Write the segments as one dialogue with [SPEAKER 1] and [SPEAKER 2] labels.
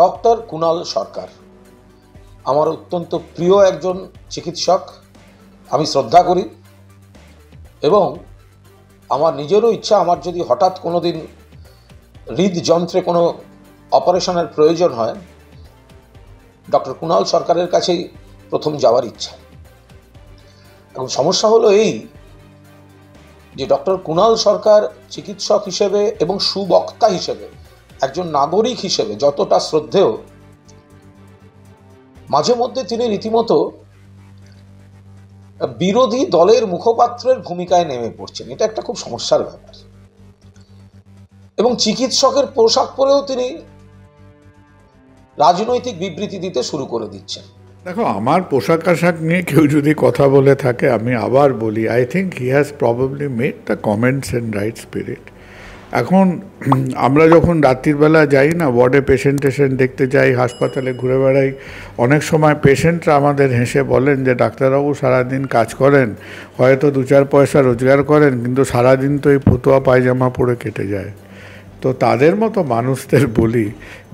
[SPEAKER 1] Doctor Kunal সরকার আমার অত্যন্ত প্রিয় একজন চিকিৎসক। আমি শ্রদ্ধা করি এবং আমার নিজেরও ইচ্ছা, আমার যদি হঠাৎ কোনো দিন হৃদযন্ত্রে কোনো অপারেশনের প্রয়োজন হয়, ডক্টর কুণাল সরকারের কাছেই প্রথম যাওয়ার ইচ্ছা। এবং সমস্যা হলো এই যে ডক্টর কুণাল সরকার চিকিৎসক হিসেবে এবং সুবক্তা হিসেবে, একজন নাগরিক হিসেবে যতটা শ্রদ্ধেয়, মাঝে মধ্যে তিনি রীতিমতো বিরোধী দলের মুখপাত্রের ভূমিকায় নেমে পড়ছেন। এটা একটা খুব সমস্যার ব্যাপার। এবং চিকিৎসকের পোশাক পরেও তিনি রাজনৈতিক বিবৃতি দিতে শুরু করে দিচ্ছেন।
[SPEAKER 2] দেখো, আমার পোশাক আশাক নিয়ে কেউ যদি কথা বলে থাকে, আমি আবার বলি, I think he has probably made the comments in right spirit. এখন আমরা যখন রাত্রিবেলা যাই না, ওয়ার্ডে পেশেন্ট দেখতে যাই, হাসপাতালে ঘুরে বেড়াই, অনেক সময় পেশেন্টরা আমাদের হেসে বলেন যে ডাক্তারবাবু সারাদিন কাজ করেন, হয়তো 2-4 পয়সা রোজগার করেন, কিন্তু সারাদিন তো এই ফতুয়া পায়জামা পরে কেটে যায়। তো তাদের মতো মানুষদের বলি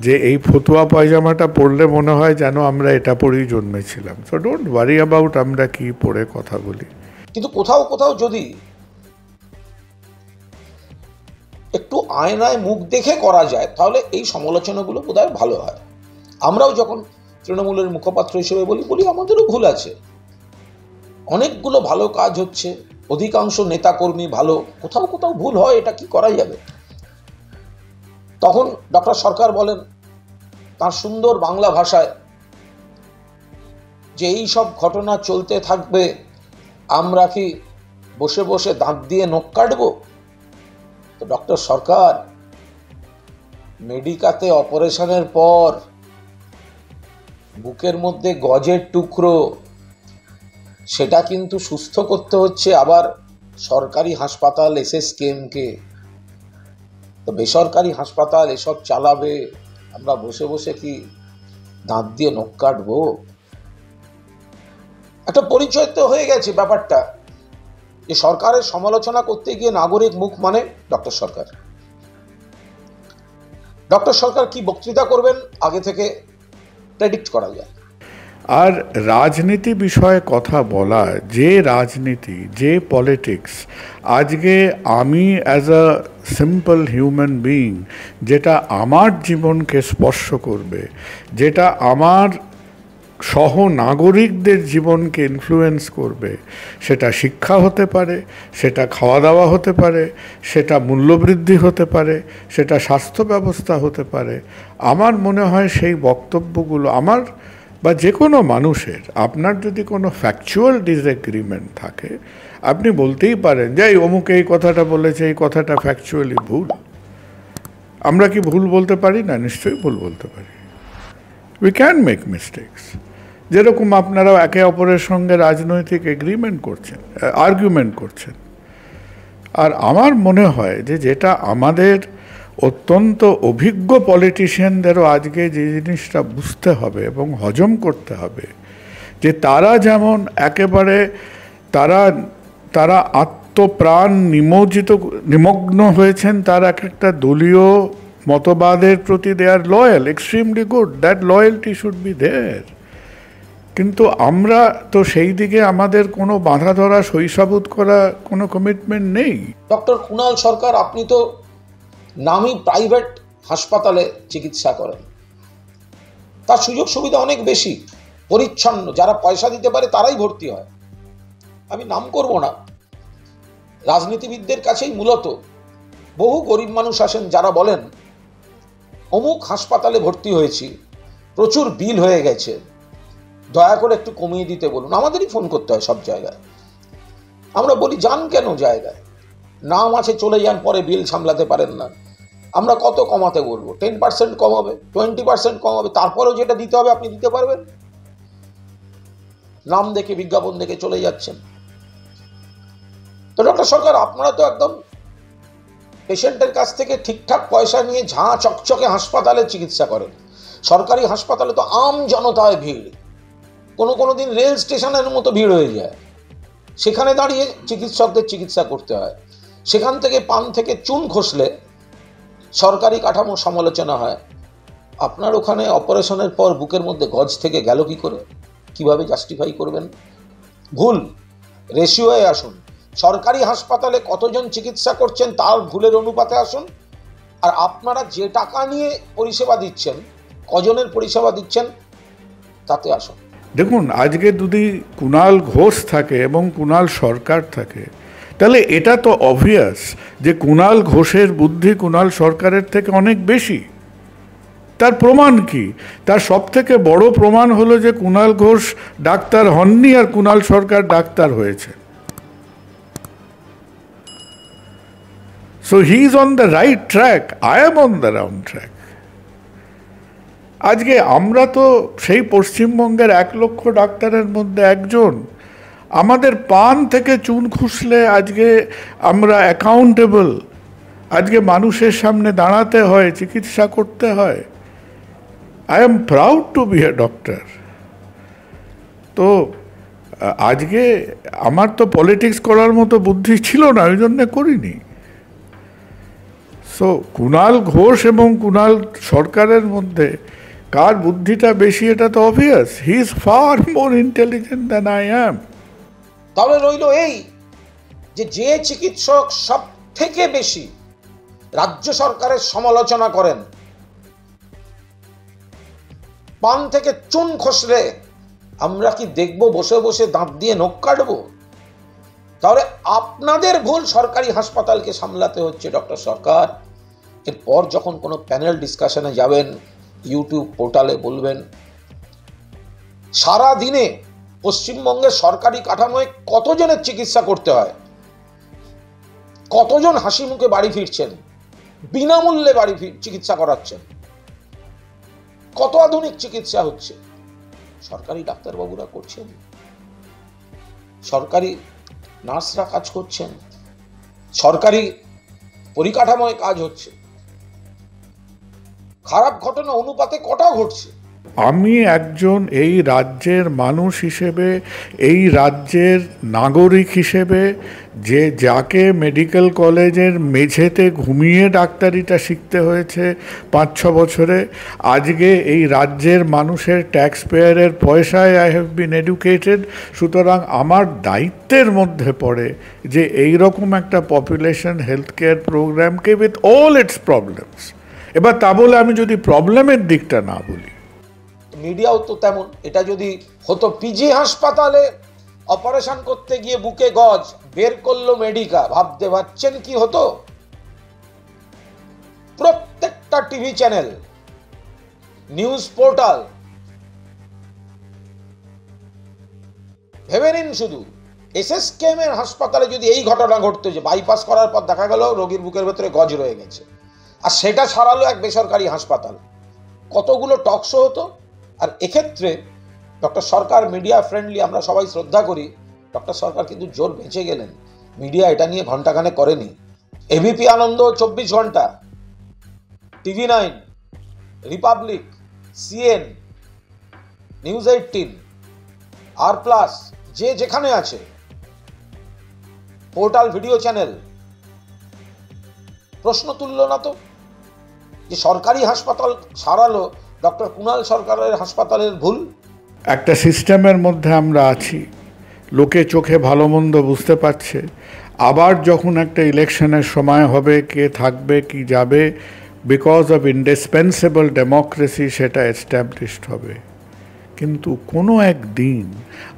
[SPEAKER 2] যে এই ফতুয়া পায়জামাটা পরলে মনে হয় যেন আমরা এটা পরেই জন্মেছিলাম। সো ডোন্ট ওয়ারি অ্যাবাউট আমরা কি পরে কথা বলি।
[SPEAKER 1] কিন্তু কোথাও কোথাও যদি একটু আয়নায় মুখ দেখে করা যায়, তাহলে এই সমালোচনাগুলো বোধহয় ভালো হয়। আমরাও যখন তৃণমূলের মুখপাত্র হিসেবে বলি আমাদেরও ভুল আছে। অনেকগুলো ভালো কাজ হচ্ছে, অধিকাংশ নেতাকর্মী ভালো, কোথাও কোথাও ভুল হয়, এটা কি করা যাবে? তখন ডক্টর সরকার বলেন তার সুন্দর বাংলা ভাষায় যে এই সব ঘটনা চলতে থাকবে, আমরা কি বসে বসে দাঁত দিয়ে নখ কাটবো? তো ডক্টর সরকার, মেডিকাতে অপারেশনের পর বুকের মধ্যে গজের টুকরো, সেটা কিন্তু সুস্থ করতে হচ্ছে আবার সরকারি হাসপাতাল SSKM-কে। তো বেসরকারি হাসপাতাল এসব চালাবে, আমরা বসে বসে কি দাঁত দিয়ে নখ কাটবো? একটা পরিচয় তো হয়ে গেছে ব্যাপারটা, যে সরকারের সমালোচনা করতে গিয়ে নাগরিক মুখ মানে ডক্টর সরকার। ডক্টর সরকার কি বক্তৃতা করবেন আগে থেকে প্রেডিক্ট করা যায়।
[SPEAKER 2] আর রাজনীতি বিষয়ে কথা বলা, যে রাজনীতি, যে পলিটিক্স, আজকে আমি as a simple human being, যেটা আমার জীবনকে স্পর্শ করবে, যেটা আমার সহ নাগরিকদের জীবনকে ইনফ্লুয়েন্স করবে, সেটা শিক্ষা হতে পারে, সেটা খাওয়া দাওয়া হতে পারে, সেটা মূল্যবৃদ্ধি হতে পারে, সেটা স্বাস্থ্য ব্যবস্থা হতে পারে, আমার মনে হয় সেই বক্তব্যগুলো আমার বা যে কোনো মানুষের, আপনার যদি কোনো ফ্যাকচুয়াল ডিসএগ্রিমেন্ট থাকে, আপনি বলতেই পারেন যে এই অমুক এই কথাটা বলেছে, এই কথাটা ফ্যাকচুয়ালি ভুল। আমরা কি ভুল বলতে পারি না? নিশ্চয়ই ভুল বলতে পারি। We can make mistakes. যেরকম আপনারাও একে অপরের সঙ্গে রাজনৈতিক এগ্রিমেন্ট করছেন, আর্গুমেন্ট করছেন। আর আমার মনে হয় যে যেটা আমাদের অত্যন্ত অভিজ্ঞ পলিটিশিয়ানদেরও আজকে যে জিনিসটা বুঝতে হবে এবং হজম করতে হবে, যে তারা যেমন একেবারে তারা আত্মপ্রাণ নিমগ্ন হয়েছেন, তার একটা দলীয় মতবাদের প্রতি they are loyal, extremely good, that loyalty should be there. কিন্তু আমরা তো সেই দিকে আমাদের কোনো বাঁধা ধরা, সহিসাবুত করা কোনো কমিটমেন্ট নেই।
[SPEAKER 1] ডক্টর কুণাল সরকার, আপনি তো নামি প্রাইভেট হাসপাতালে চিকিৎসা করেন, তার সুযোগ সুবিধা অনেক বেশি, পরিচ্ছন্ন, যারা পয়সা দিতে পারে তারাই ভর্তি হয়। আমি নাম করব না, রাজনীতিবিদদের কাছেই মূলত বহু গরিব মানুষ আসেন যারা বলেন অমুক হাসপাতালে ভর্তি হয়েছি, প্রচুর বিল হয়ে গেছে, দয়া করে একটু কমিয়ে দিতে বলুন। আমাদেরই ফোন করতে হয় সব জায়গায়। আমরা বলি যান কেন জায়গায়, নাম আছে চলে যান, পরে বিল সামলাতে পারেন না। আমরা কত কমাতে বলবো? 10% কমাবে, 20% কমাবে, তারপরেও যেটা দিতে হবে আপনি দিতে পারবেন? নাম দেখে, বিজ্ঞাপন দেখে চলে যাচ্ছেন। তো ডক্টর সরকার, আপনারা তো একদম পেশেন্টের কাছ থেকে ঠিকঠাক পয়সা নিয়ে ঝাঁ চকচকে হাসপাতালে চিকিৎসা করেন। সরকারি হাসপাতালে তো আম জনতায় ভিড়, কোনো দিন রেল স্টেশনের মতো ভিড় হয়ে যায়। সেখানে দাঁড়িয়ে চিকিৎসকদের চিকিৎসা করতে হয়। সেখান থেকে পান থেকে চুন খসলে সরকারি কাঠামো সমালোচনা হয়। আপনার ওখানে অপারেশনের পর বুকের মধ্যে গজ থেকে গেল কি করে? কিভাবে জাস্টিফাই করবেন? ভুল। রেশিওয়ে আসুন। সরকারি হাসপাতালে কতজন চিকিৎসা করছেন তার ভুলের অনুপাতে আসুন, আর আপনারা যে টাকা নিয়ে পরিষেবা দিচ্ছেন, কজনের পরিষেবা দিচ্ছেন তাতে আসুন।
[SPEAKER 2] দেখুন, আজকে যদি কুণাল ঘোষ থাকে এবং কুণাল সরকার থাকে, তাহলে এটা তো অবভিয়াস যে কুণাল ঘোষের বুদ্ধি কুণাল সরকারের থেকে অনেক বেশি। তার প্রমাণ কি? তার সব থেকে বড় প্রমাণ হলো যে কুণাল ঘোষ ডাক্তার হননি আর কুণাল সরকার ডাক্তার হয়েছে। So he is on the right track, I am on the wrong track. আজকে আমরা তো সেই পশ্চিমবঙ্গের 1 লক্ষ ডাক্তারের মধ্যে একজন। আমাদের পান থেকে চুন খুসলে আজকে আমরা অ্যাকাউন্টেবল। আজকে মানুষের সামনে দাঁড়াতে হয়, চিকিৎসা করতে হয়। I am proud to be a doctor. তো আজকে আমার তো পলিটিক্স করার মতো বুদ্ধি ছিল না, ওই জন্যে করিনি। সো কুণাল ঘোষ এবং কুণাল সরকারের মধ্যে কার বুদ্ধিটা বেশি এটা তো obvious. He is far more intelligent than I am.
[SPEAKER 1] তাহলে রইল এই যে চিকিৎসক সব থেকে বেশি রাজ্য সরকারের সমালোচনা করেন, পান থেকে চুন খসলে আমরা কি দেখব বসে বসে দাঁত দিয়ে নখ কাটবো? তাহলে আপনাদের ভুল সরকারি হাসপাতালকে সামলাতে হচ্ছে ডক্টর সরকার। এরপর যখন কোনো প্যানেল ডিসকাশনে যাবেন, ইউটিউব পোর্টালে বলবেন সারা দিনে পশ্চিমবঙ্গের সরকারি কাঠামোয় কতজনের চিকিৎসা করতে হয়, কতজন হাসি মুখে বাড়ি ফিরছেন, বিনামূল্যে বাড়ি চিকিৎসা করাচ্ছেন, কত আধুনিক চিকিৎসা হচ্ছে, সরকারি ডাক্তারবাবুরা করছেন, সরকারি নার্সরা কাজ করছেন, সরকারি পরিকাঠামোয় কাজ হচ্ছে। খারাপ ঘটনা অনুপাতে কটা ঘটছে?
[SPEAKER 2] আমি একজন এই রাজ্যের মানুষ হিসেবে, এই রাজ্যের নাগরিক হিসেবে, যে যাকে মেডিকেল কলেজের মেঝেতে ঘুমিয়ে ডাক্তারিটা শিখতে হয়েছে 5-6 বছরে, আজকে এই রাজ্যের মানুষের ট্যাক্স পেয়ারের পয়সায় আই হ্যাভ বিন এডুকেটেড। সুতরাং আমার দায়িত্বের মধ্যে পড়ে যে এই রকম একটা পপুলেশন হেলথ কেয়ার প্রোগ্রামকে উইথ অল ইটস প্রবলেমস। এবার তা বলে আমি যদি প্রবলেমের দিকটা না বলি,
[SPEAKER 1] মিডিয়াও তো তেমন। এটা যদি হতো পিজি হাসপাতালে অপারেশন করতে গিয়ে বুকে গজ বের করলো মেডিকা, ভাবতে পারছেন কি হতো? প্রত্যেকটা টিভি চ্যানেল, নিউজ পোর্টাল, ভেবে নিন শুধু এসএসকেএম এর হাসপাতালে যদি এই ঘটনা ঘটতো যে বাইপাস করার পর দেখা গেল রোগীর বুকের ভেতরে গজ রয়ে গেছে, আর সেটা সারালো এক বেসরকারি হাসপাতাল, কতগুলো টক শো হতো। আর এক্ষেত্রে ডক্টর সরকার মিডিয়া ফ্রেন্ডলি, আমরা সবাই শ্রদ্ধা করি। ডক্টর সরকার কিন্তু জোর বেঁচে গেলেন, মিডিয়া এটা নিয়ে ঘন্টাখানেক করেনি। এবিপি আনন্দ 24 ঘন্টা, TV9, রিপাবলিক, সিএন, নিউজ 18, আর+, যে যেখানে আছে, পোর্টাল, ভিডিও চ্যানেল, প্রশ্ন তুলল না তো যে সরকারি হাসপাতাল সারালো ডক্টর কুণাল সরকারের হাসপাতালের ভুল?
[SPEAKER 2] একটা সিস্টেমের মধ্যে আমরা আছি, লোকে চোখে ভালো মন্দ বুঝতে পারছে। আবার যখন একটা ইলেকশনের সময় হবে, কে থাকবে কি যাবে, বিকজ অফ ইন্ডিসপেন্সেবল ডেমোক্রেসি সেটা এস্টাবলিশড হবে। কিন্তু কোনো একদিন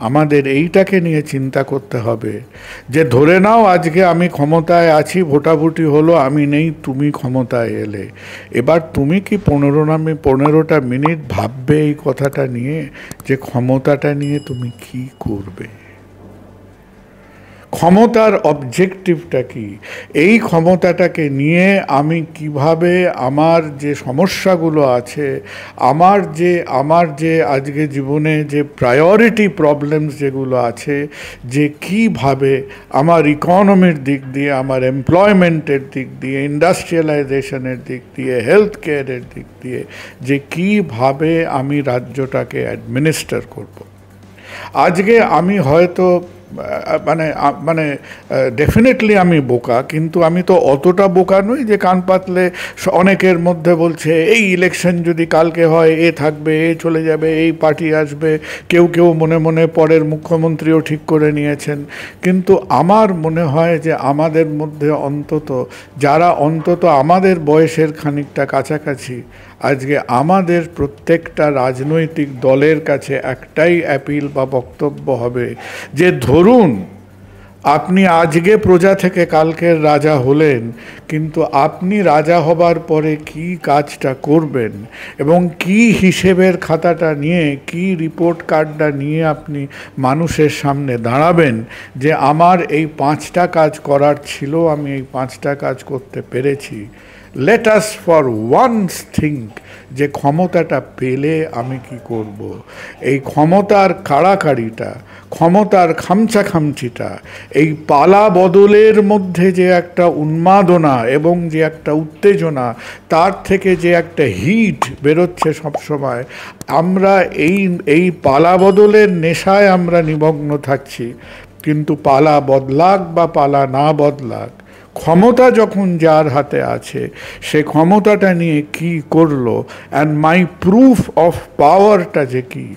[SPEAKER 2] আমাদের এইটাকে নিয়ে চিন্তা করতে হবে যে ধরে নাও আজকে আমি ক্ষমতায় আছি, ভোটাভুটি হলো, আমি নেই, তুমি ক্ষমতায় এলে। এবার তুমি কি 15টা মিনিট ভাববে এই কথাটা নিয়ে যে ক্ষমতাটা নিয়ে তুমি কি করবে? ক্ষমতার অবজেক্টিভটা কি? এই ক্ষমতাটাকে নিয়ে আমি কিভাবে আমার যে সমস্যাগুলো আছে, আমার যে আজকে জীবনে যে প্রায়োরিটি প্রবলেমস যেগুলো আছে, যে কিভাবে আমার ইকোনমির দিক দিয়ে, আমার এমপ্লয়মেন্টের দিক দিয়ে, ইন্ডাস্ট্রিয়ালাইজেশনের দিক দিয়ে, হেলথ কেয়ারের দিক দিয়ে, যে কিভাবে আমি রাজ্যটাকে অ্যাডমিনিস্টার করব। আজকে আমি হয়তো মানে মানে ডেফিনেটলি আমি বোকা, কিন্তু আমি তো অতটা বোকা নই যে কান পাতলে অনেকের মধ্যে বলছে এই ইলেকশন যদি কালকে হয় এ থাকবে, এ চলে যাবে, এই পার্টি আসবে, কেউ কেউ মনে মনে পরের মুখ্যমন্ত্রীও ঠিক করে নিয়েছেন। কিন্তু আমার মনে হয় যে আমাদের মধ্যে অন্তত যারা অন্তত আমাদের বয়সের খানিকটা কাছাকাছি, আজকে আমাদের প্রত্যেকটা রাজনৈতিক দলের কাছে একটাই অ্যাপিল বা বক্তব্য হবে যে ধরুন আপনি আজকে প্রজা থেকে কালকের রাজা হলেন, কিন্তু আপনি রাজা হবার পরে কি কাজটা করবেন এবং কি হিসেবের খাতাটা নিয়ে, কি রিপোর্ট কার্ডটা নিয়ে আপনি মানুষের সামনে দাঁড়াবেন যে আমার এই 5টা কাজ করার ছিল, আমি এই 5টা কাজ করতে পেরেছি। Let us for once think যে ক্ষমতাটা পেলে আমি কি করব। এই ক্ষমতার কাড়াকাড়িটা, ক্ষমতার খামচাখামচিটা, এই পালা বদলের মধ্যে যে একটা উন্মাদনা এবং যে একটা উত্তেজনা, তার থেকে যে একটা হিট বেরোচ্ছে সবসময়, আমরা এই পালা বদলের নেশায় আমরা নিমগ্ন থাকছি। কিন্তু পালা বদলাক বা পালা না বদলাক, ক্ষমতা যখন যার হাতে আছে সে ক্ষমতাটা নিয়ে কি করলো, অ্যান্ড মাই প্রুফ অফ পাওয়ারটা যে কি।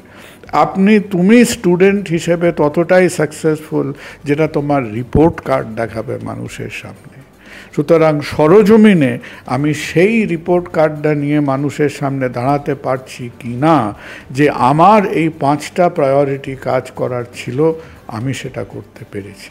[SPEAKER 2] তুমি স্টুডেন্ট হিসেবে ততটাই সাকসেসফুল যেটা তোমার রিপোর্ট কার্ড দেখাবে মানুষের সামনে। সুতরাং সরজমিনে আমি সেই রিপোর্ট কার্ডটা নিয়ে মানুষের সামনে দাঁড়াতে পারছি কি না যে আমার এই 5টা প্রায়োরিটি কাজ করার ছিল, আমি সেটা করতে পেরেছি।